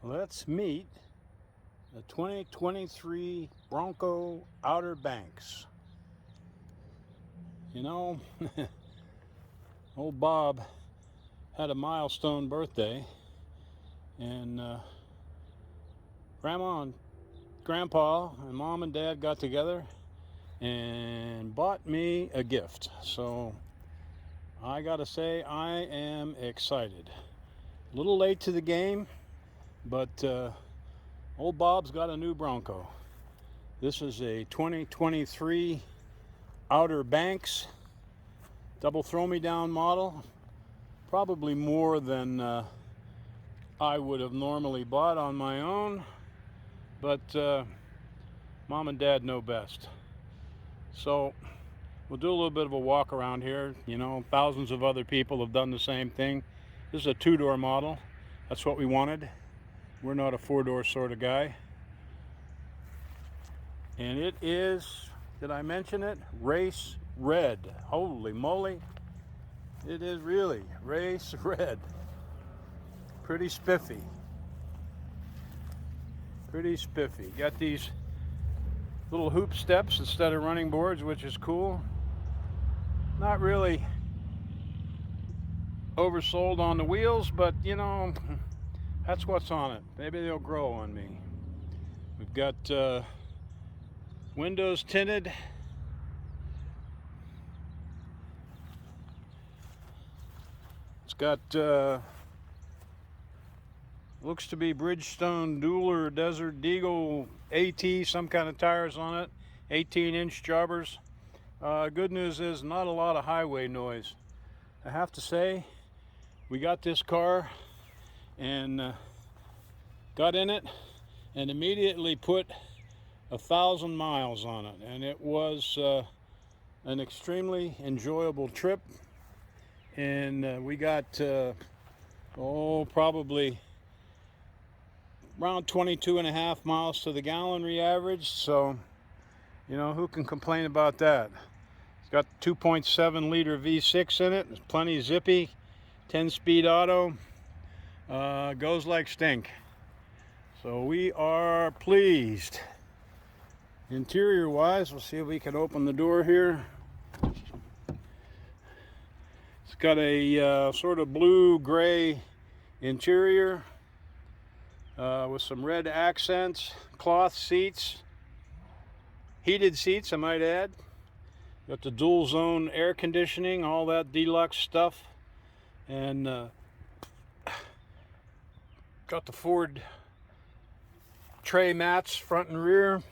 Let's meet the 2023 Bronco Outer Banks. You know, old Bob had a milestone birthday, and Grandma and Grandpa and Mom and Dad got together and bought me a gift. So I gotta say, I am excited. A little late to the game, but old Bob's got a new Bronco. This is a 2023 Outer Banks double throw-me-down model. Probably more than I would have normally bought on my own, but Mom and Dad know best. So we'll do a little bit of a walk around here. You know, thousands of other people have done the same thing. This is a two-door model. That's what we wanted. We're not a four-door sort of guy. And it is, did I mention it? Race red. Holy moly. It is really race red. Pretty spiffy. Pretty spiffy. Got these little hoop steps instead of running boards, which is cool. Not really oversold on the wheels, but you know, that's what's on it. Maybe they'll grow on me. We've got windows tinted. It's got looks to be Bridgestone Dueler Desert Eagle AT, some kind of tires on it, 18-inch jobbers. Good news is not a lot of highway noise. I have to say, we got this car and got in it and immediately put 1,000 miles on it, and it was an extremely enjoyable trip. And we got probably around 22.5 miles to the gallonry average, so you know, who can complain about that? It's got 2.7 liter V6 in it. It's plenty zippy, 10-speed auto, goes like stink. So we are pleased. Interior wise, we'll see if we can open the door here. It's got a sort of blue-gray interior with some red accents, cloth seats, heated seats, I might add. Got the dual zone air conditioning, all that deluxe stuff, and got the Ford tray mats front and rear.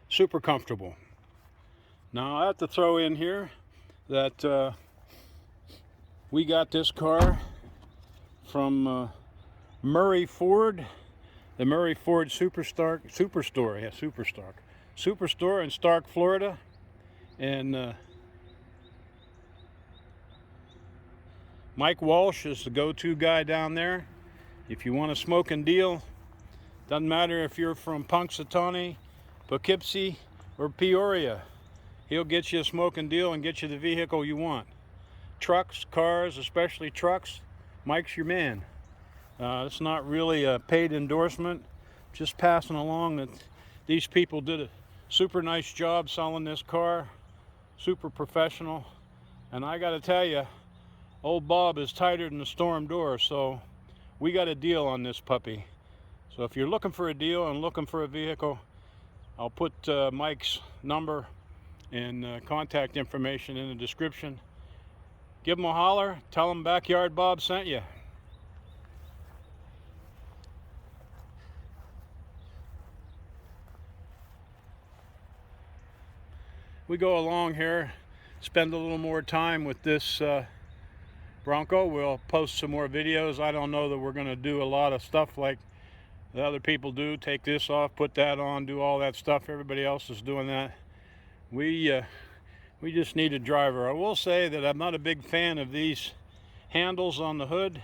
Super comfortable. Now I have to throw in here that we got this car from Murray Ford, the Murray Ford Superstore in Stark, Florida, and Mike Walsh is the go-to guy down there. If you want a smoking deal, doesn't matter if you're from Punxsutawney, Poughkeepsie, or Peoria, he'll get you a smoking deal and get you the vehicle you want. Trucks, cars, especially trucks, Mike's your man. It's not really a paid endorsement, just passing along that these people did a super nice job selling this car, super professional, and I gotta tell you, old Bob is tighter than the storm door, so we got a deal on this puppy. So if you're looking for a deal and looking for a vehicle, I'll put Mike's number and contact information in the description. Give him a holler, tell him Backyard Bob sent you. We go along here, spend a little more time with this Bronco. We'll post some more videos. I don't know that we're going to do a lot of stuff like the other people do. Take this off, put that on, do all that stuff. Everybody else is doing that. We just need a driver. I will say that I'm not a big fan of these handles on the hood.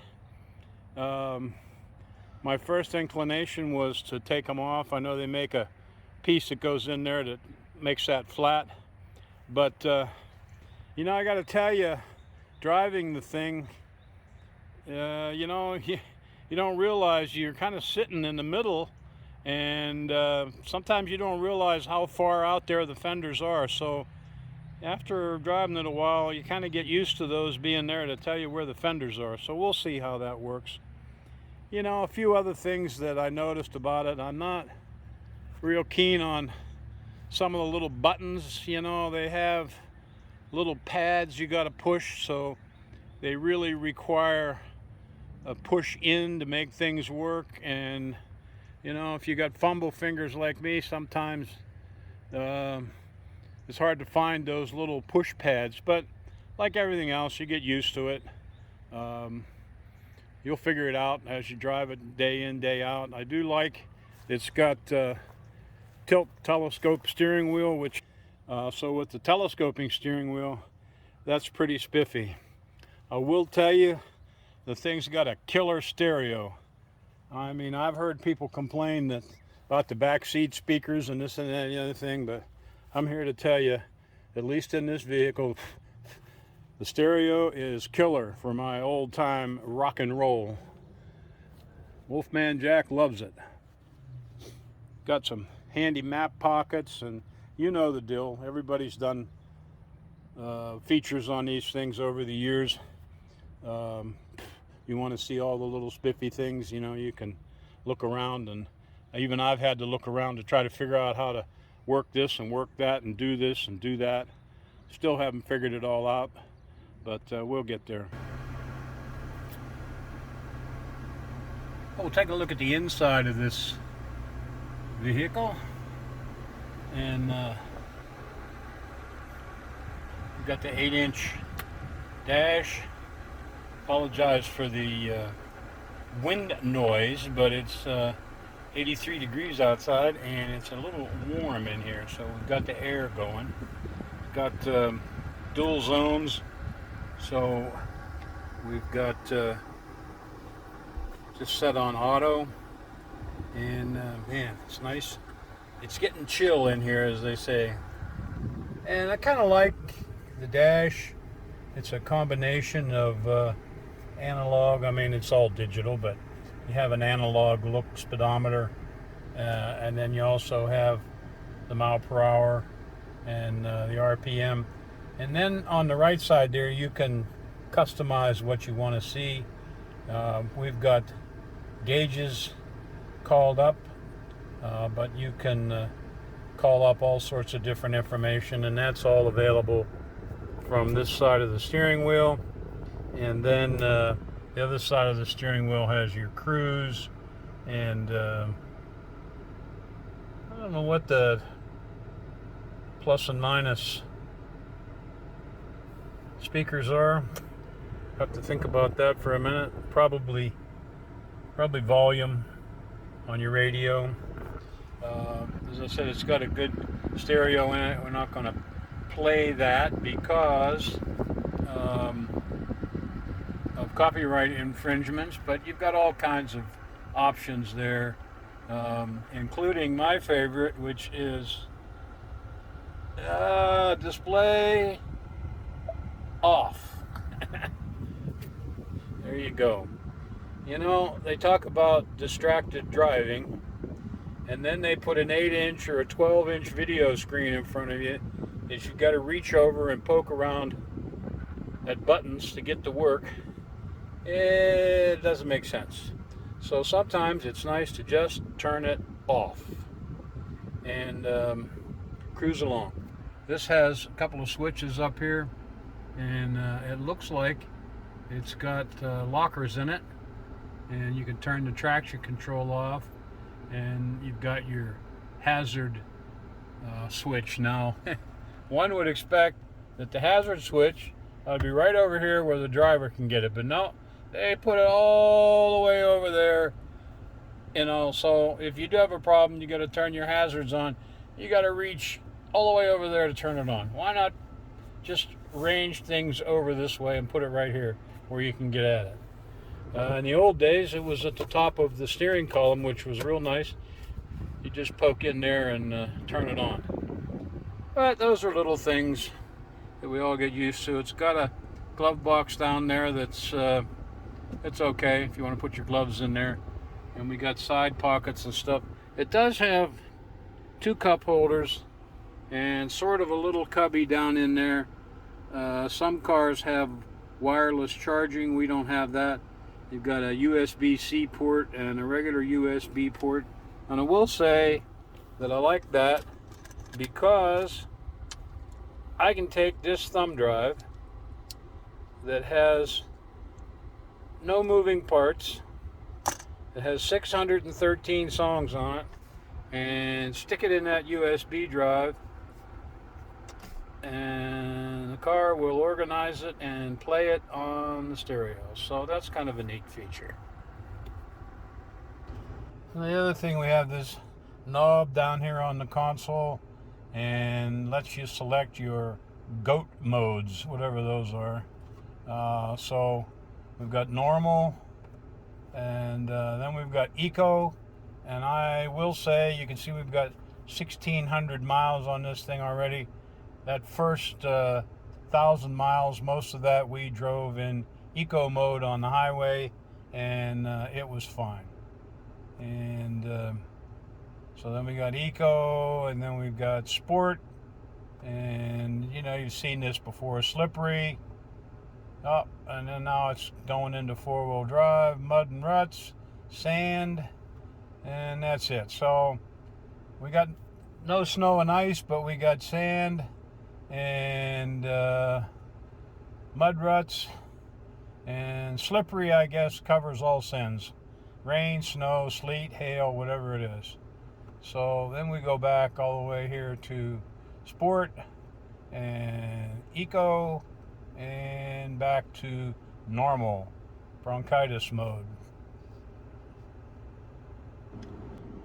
My first inclination was to take them off. I know they make a piece that goes in there that makes that flat. But, you know, I got to tell you, driving the thing, you know, you don't realize you're kind of sitting in the middle, and sometimes you don't realize how far out there the fenders are. So after driving it a while, you kind of get used to those being there to tell you where the fenders are. So we'll see how that works. You know, a few other things that I noticed about it. I'm not real keen on some of the little buttons. You know, they have little pads you got to push, so they really require a push in to make things work. And you know, if you got fumble fingers like me, sometimes it's hard to find those little push pads. But like everything else, you get used to it. You'll figure it out as you drive it day in, day out. I do like it's got tilt telescope steering wheel, which so with the telescoping steering wheel, that's pretty spiffy. I will tell you, the thing's got a killer stereo. I mean, I've heard people complain that about the back seat speakers and this and that and the other thing, but I'm here to tell you, at least in this vehicle, the stereo is killer for my old time rock and roll. Wolfman Jack loves it. Got some handy map pockets, and you know the deal. Everybody's done features on these things over the years. You want to see all the little spiffy things, you know, you can look around, and even I've had to look around to try to figure out how to work this and work that and do this and do that. Still haven't figured it all out, but we'll get there. Oh, we'll take a look at the inside of this vehicle, and we've got the 8-inch dash. Apologize for the wind noise, but it's 83 degrees outside and it's a little warm in here, so we've got the air going. Got dual zones, so we've got just set on auto, and man, it's nice. It's getting chill in here, as they say, and I kind of like the dash. It's a combination of analog. I mean, it's all digital, but you have an analog look speedometer, and then you also have the mile per hour and the RPM. And then on the right side there, you can customize what you want to see. We've got gauges called up, but you can call up all sorts of different information, and that's all available from this side of the steering wheel. And then the other side of the steering wheel has your cruise, and I don't know what the plus and minus speakers are. Have to think about that for a minute. Probably volume on your radio. As I said, it's got a good stereo in it. We're not going to play that because of copyright infringements, but you've got all kinds of options there, including my favorite, which is display off. There you go. You know, they talk about distracted driving, and then they put an 8-inch or a 12-inch video screen in front of you that you've got to reach over and poke around at buttons to get to work. It doesn't make sense. So sometimes it's nice to just turn it off and cruise along. This has a couple of switches up here, and it looks like it's got lockers in it, and you can turn the traction control off, and you've got your hazard switch. Now one would expect that the hazard switch would be right over here where the driver can get it, but no, they put it all the way over there, you know. So if you do have a problem, you got to turn your hazards on, you got to reach all the way over there to turn it on. Why not just range things over this way and put it right here where you can get at it? In the old days, it was at the top of the steering column, which was real nice. You just poke in there and turn it on. But those are little things that we all get used to. It's got a glove box down there that's it's okay if you want to put your gloves in there. And we got side pockets and stuff. It does have 2 cup holders and sort of a little cubby down in there. Some cars have wireless charging. We don't have that. You've got a USB-C port and a regular USB port. And I will say that I like that because I can take this thumb drive that has no moving parts. It has 613 songs on it, and stick it in that USB drive, and the car will organize it and play it on the stereo. So that's kind of a neat feature. And the other thing, we have this knob down here on the console and lets you select your GOAT modes, whatever those are. So we've got normal, and then we've got eco, and I will say, you can see we've got 1,600 miles on this thing already. That first 1,000 miles, most of that we drove in eco mode on the highway, and it was fine. And so then we got eco, and then we've got sport, and you know, you've seen this before, slippery, up, and then now it's going into 4-wheel drive, mud and ruts, sand, and that's it. So we got no snow and ice, but we got sand and mud ruts, and slippery, I guess, covers all sins: rain, snow, sleet, hail, whatever it is. So then we go back all the way here to sport and eco, and back to normal, bronchitis mode.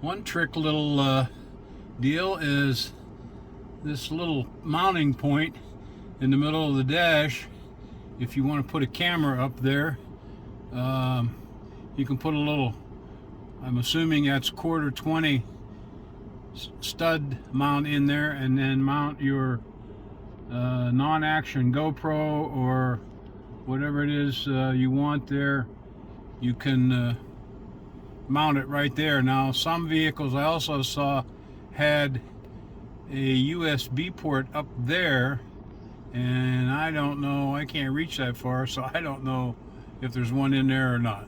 One trick little deal is this little mounting point in the middle of the dash. If you want to put a camera up there, you can put a little, I'm assuming that's 1/4-20 stud mount in there, and then mount your non-action GoPro or whatever it is you want there. You can mount it right there. Now, some vehicles I also saw had a USB port up there, and I don't know, I can't reach that far, so I don't know if there's one in there or not.